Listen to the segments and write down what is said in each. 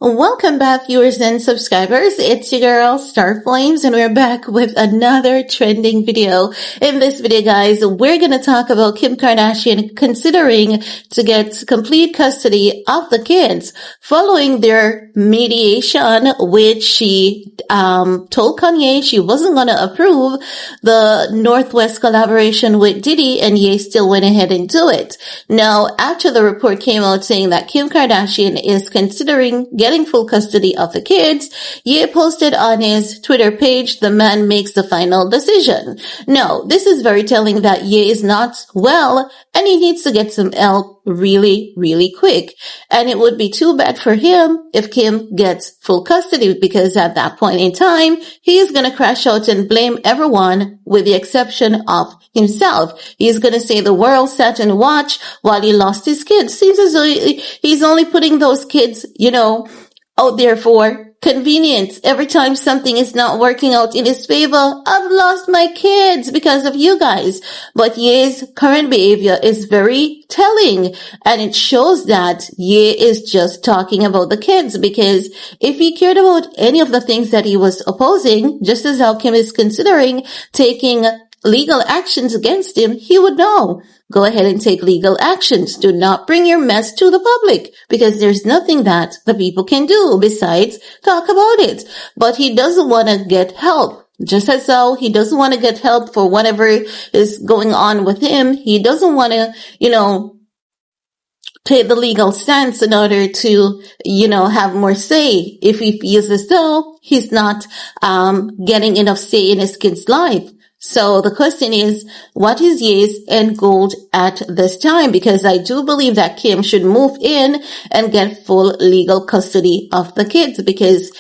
Welcome back, viewers and subscribers. It's your girl, Star Flames, and we're back with another trending video. In this video, guys, we're going to talk about Kim Kardashian considering to get complete custody of the kids following their mediation, which she told Kanye she wasn't going to approve the Northwest collaboration with Diddy, and Ye still went ahead and do it. Now, after the report came out saying that Kim Kardashian is considering getting full custody of the kids, Ye posted on his Twitter page, the man makes the final decision. Now, this is very telling that Ye is not well and he needs to get some help really, really quick. And it would be too bad for him if Kim gets full custody, because at that point in time, he is going to crash out and blame everyone with the exception of himself. He's going to say the world sat and watched while he lost his kids. Seems as though he's only putting those kids, out there for convenience. Every time something is not working out in his favor, I've lost my kids because of you guys. But Ye's current behavior is very telling, and it shows that Ye is just talking about the kids, because if he cared about any of the things that he was opposing, just as how Kim is considering taking legal actions against him, he would know. Go ahead and take legal actions. Do not bring your mess to the public, because there's nothing that the people can do besides talk about it. But he doesn't want to get help. Just as how he doesn't want to get help for whatever is going on with him, he doesn't want to, take the legal stance in order to, have more say if he feels as though he's not getting enough say in his kid's life. So the question is, what is Ye's end goal at this time? Because I do believe that Kim should move in and get full legal custody of the kids, because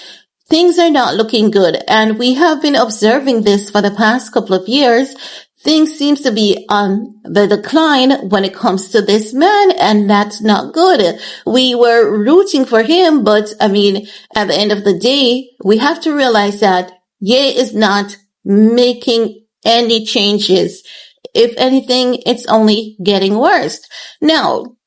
things are not looking good. And we have been observing this for the past couple of years. Things seems to be on the decline when it comes to this man, and that's not good. We were rooting for him, but at the end of the day, we have to realize that Ye is not making any changes. If anything, it's only getting worse. Now,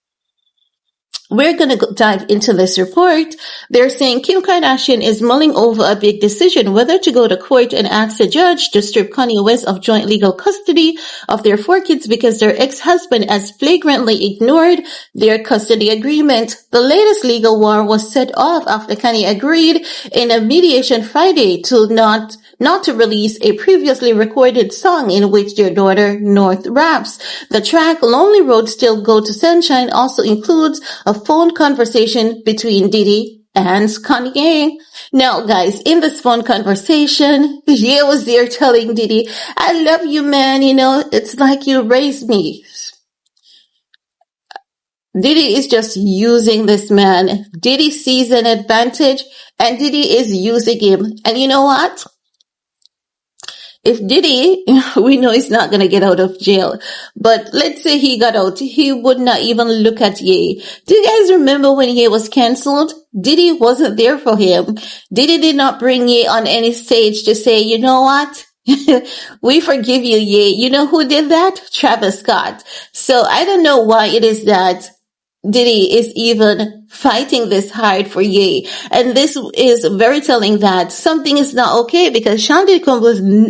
we're going to dive into this report. They're saying Kim Kardashian is mulling over a big decision, whether to go to court and ask the judge to strip Kanye West of joint legal custody of their 4 kids because their ex-husband has flagrantly ignored their custody agreement. The latest legal war was set off after Kanye agreed in a mediation Friday to not to release a previously recorded song in which their daughter North raps. The track Lonely Road Still Go to Sunshine also includes a phone conversation between Diddy and Kanye. Now, guys, in this phone conversation, Ye was there telling Diddy, I love you, man. It's like you raised me. Diddy is just using this man. Diddy sees an advantage, and Diddy is using him. And you know what? If Diddy, we know he's not going to get out of jail, but let's say he got out, he would not even look at Ye. Do you guys remember when Ye was cancelled? Diddy wasn't there for him. Diddy did not bring Ye on any stage to say, you know what? We forgive you, Ye. You know who did that? Travis Scott. So I don't know why it is that Diddy is even fighting this hard for Ye. And this is very telling that something is not okay, because Sean Diddy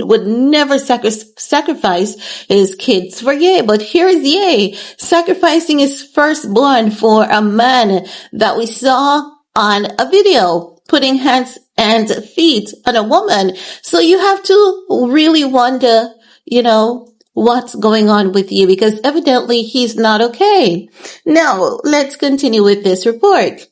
would never sacrifice his kids for Ye. But here is Ye sacrificing his firstborn for a man that we saw on a video, putting hands and feet on a woman. So you have to really wonder, what's going on with you, because evidently he's not okay. Now, let's continue with this report.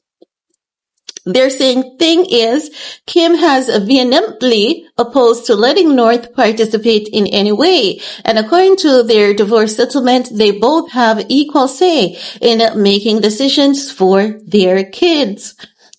They're saying thing is, Kim has vehemently opposed to letting North participate in any way. And according to their divorce settlement, they both have equal say in making decisions for their kids.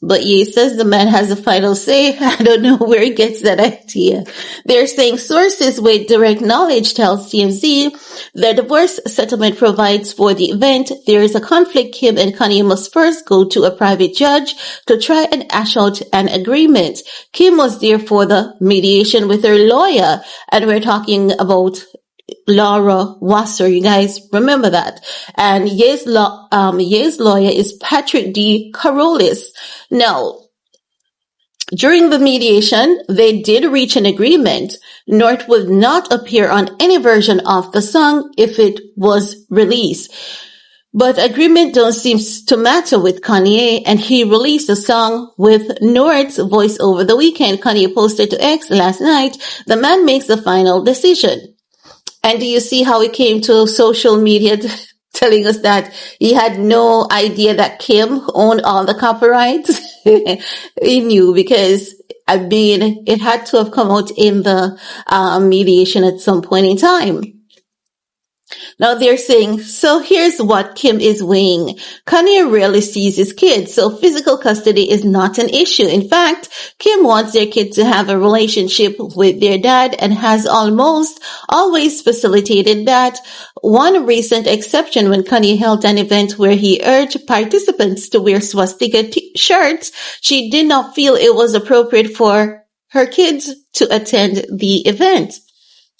But Ye says the man has a final say. I don't know where he gets that idea. They're saying sources with direct knowledge tells TMZ the divorce settlement provides for the event there is a conflict, Kim and Kanye must first go to a private judge to try and hash out an agreement. Kim was there for the mediation with her lawyer, and we're talking about Laura Wasser. You guys remember that. And Ye's lawyer is Patrick D. Carolis. Now, during the mediation, they did reach an agreement. North would not appear on any version of the song if it was released. But agreement don't seem to matter with Kanye, and he released a song with North's voice over the weekend. Kanye posted to X last night, "The man makes the final decision." And do you see how he came to social media telling us that he had no idea that Kim owned all the copyrights? He knew because, I mean, it had to have come out in the mediation at some point in time. Now they're saying, so here's what Kim is weighing. Kanye rarely sees his kids, so physical custody is not an issue. In fact, Kim wants their kid to have a relationship with their dad and has almost always facilitated that. One recent exception when Kanye held an event where he urged participants to wear swastika shirts, she did not feel it was appropriate for her kids to attend the event.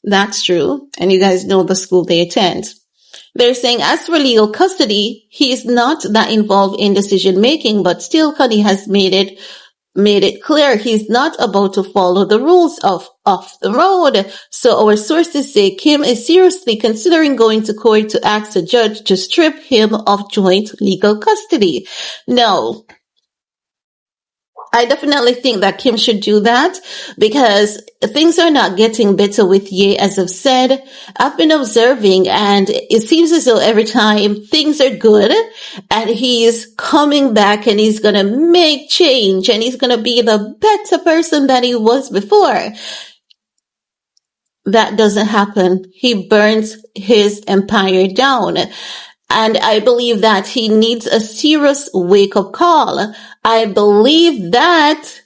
That's true. And you guys know the school they attend. They're saying, as for legal custody, he is not that involved in decision making, but still Kanye has made it clear he's not about to follow the rules of the road. So our sources say Kim is seriously considering going to court to ask a judge to strip him of joint legal custody. No. I definitely think that Kim should do that because things are not getting better with Ye, as I've said. I've been observing, and it seems as though every time things are good and he's coming back and he's going to make change and he's going to be the better person than he was before. That doesn't happen. He burns his empire down. And I believe that he needs a serious wake-up call. I believe that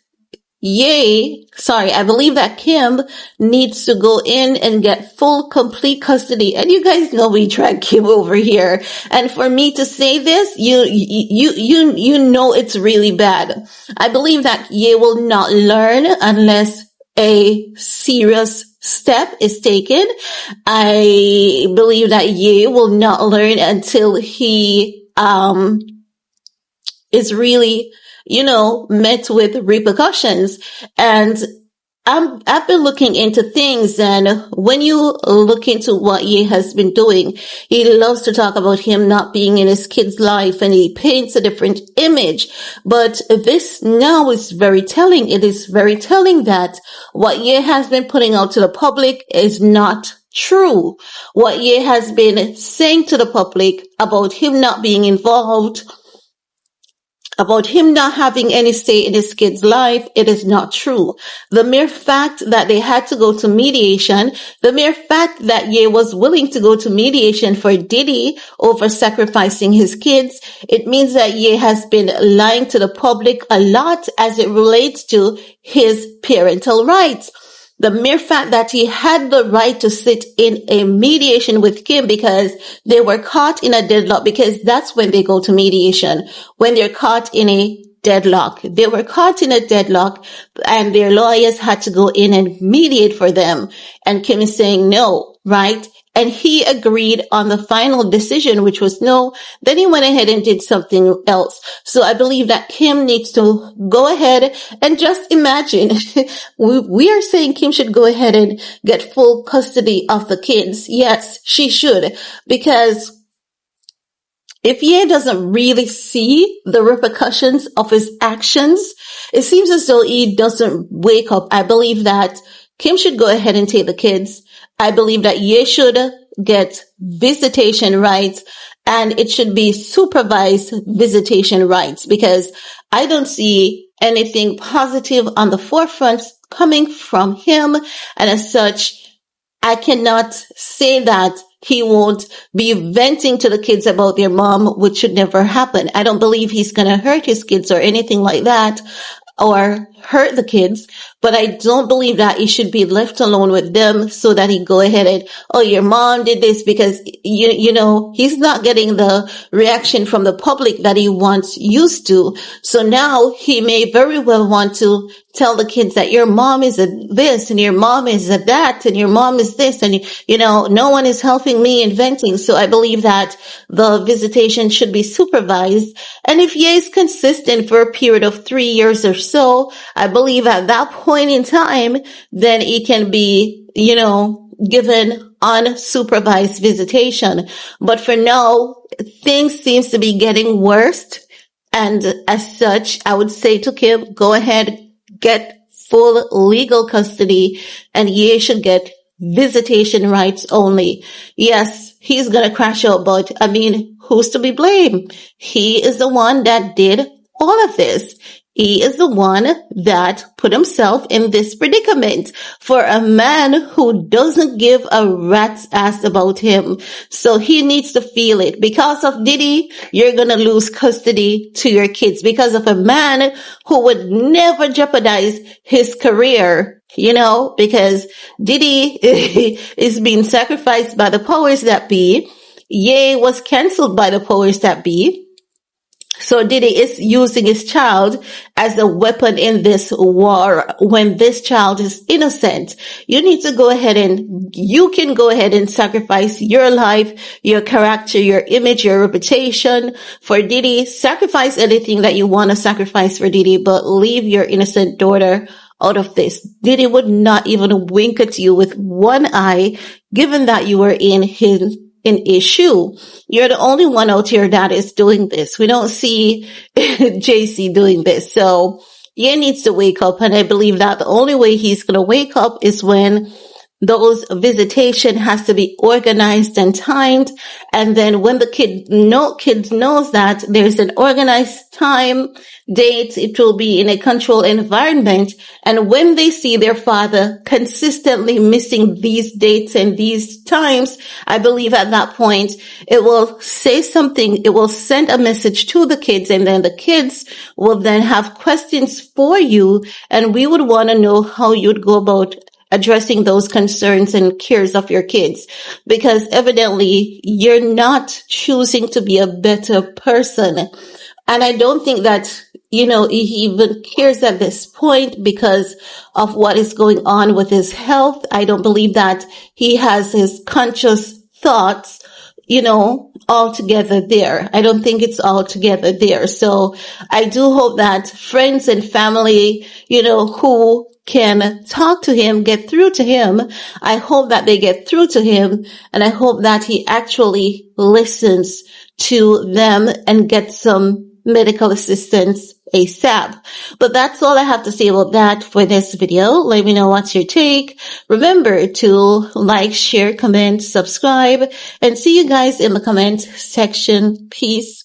Kim needs to go in and get full, complete custody. And you guys know we drag Kim over here. And for me to say this, you know it's really bad. I believe that Ye will not learn unless a serious step is taken. I believe that Ye will not learn until he is really, met with repercussions. And I've been looking into things, and when you look into what Ye has been doing, he loves to talk about him not being in his kid's life, and he paints a different image. But this now is very telling. It is very telling that what Ye has been putting out to the public is not true. What Ye has been saying to the public about him not being involved, about him not having any say in his kid's life, it is not true. The mere fact that they had to go to mediation, the mere fact that Ye was willing to go to mediation for Diddy over sacrificing his kids, it means that Ye has been lying to the public a lot as it relates to his parental rights. The mere fact that he had the right to sit in a mediation with Kim because they were caught in a deadlock, because that's when they go to mediation, when they're caught in a deadlock. They were caught in a deadlock and their lawyers had to go in and mediate for them. And Kim is saying no, right? And he agreed on the final decision, which was no. Then he went ahead and did something else. So I believe that Kim needs to go ahead and just imagine. We are saying Kim should go ahead and get full custody of the kids. Yes, she should. Because if Ye doesn't really see the repercussions of his actions, it seems as though he doesn't wake up. I believe that Kim should go ahead and take the kids. I believe that Ye should get visitation rights, and it should be supervised visitation rights, because I don't see anything positive on the forefront coming from him. And as such, I cannot say that he won't be venting to the kids about their mom, which should never happen. I don't believe he's going to hurt his kids or anything like that, or hurt the kids. But I don't believe that he should be left alone with them so that he go ahead and, oh, your mom did this, because you know, he's not getting the reaction from the public that he once used to. So now he may very well want to tell the kids that your mom is a this and your mom is a that and your mom is this, and you know, no one is helping me in venting. So I believe that the visitation should be supervised. And if he is consistent for a period of 3 years or so, I believe at that point in time, then he can be, you know, given unsupervised visitation. But for now, things seems to be getting worse. And as such, I would say to Kim, go ahead, get full legal custody, and ye should get visitation rights only. Yes, he's gonna crash out, but I mean, who's to be blamed? He is the one that did all of this. He is the one that put himself in this predicament for a man who doesn't give a rat's ass about him. So he needs to feel it. Because of Diddy, you're going to lose custody to your kids because of a man who would never jeopardize his career. You know, because Diddy is being sacrificed by the powers that be. Ye was cancelled by the powers that be. So Diddy is using his child as a weapon in this war when this child is innocent. You need to go ahead and you can go ahead and sacrifice your life, your character, your image, your reputation for Diddy. Sacrifice anything that you want to sacrifice for Diddy, but leave your innocent daughter out of this. Diddy would not even wink at you with one eye, given that you were in his shoe. You're the only one out here that is doing this. We don't see JC doing this. So he needs to wake up. And I believe that the only way he's going to wake up is when those visitation has to be organized and timed. And then when the kids knows that there's an organized time, date, it will be in a controlled environment. And when they see their father consistently missing these dates and these times, I believe at that point, it will say something. It will send a message to the kids, and then the kids will then have questions for you. And we would want to know how you'd go about addressing those concerns and cares of your kids, because evidently you're not choosing to be a better person. And I don't think that, you know, he even cares at this point because of what is going on with his health. I don't believe that he has his conscious thoughts, you know, all together there. I don't think it's all together there. So I do hope that friends and family, you know, who can talk to him, get through to him. I hope that they get through to him, and I hope that he actually listens to them and gets some medical assistance ASAP. But that's all I have to say about that for this video. Let me know what's your take. Remember to like, share, comment, subscribe, and see you guys in the comment section. Peace.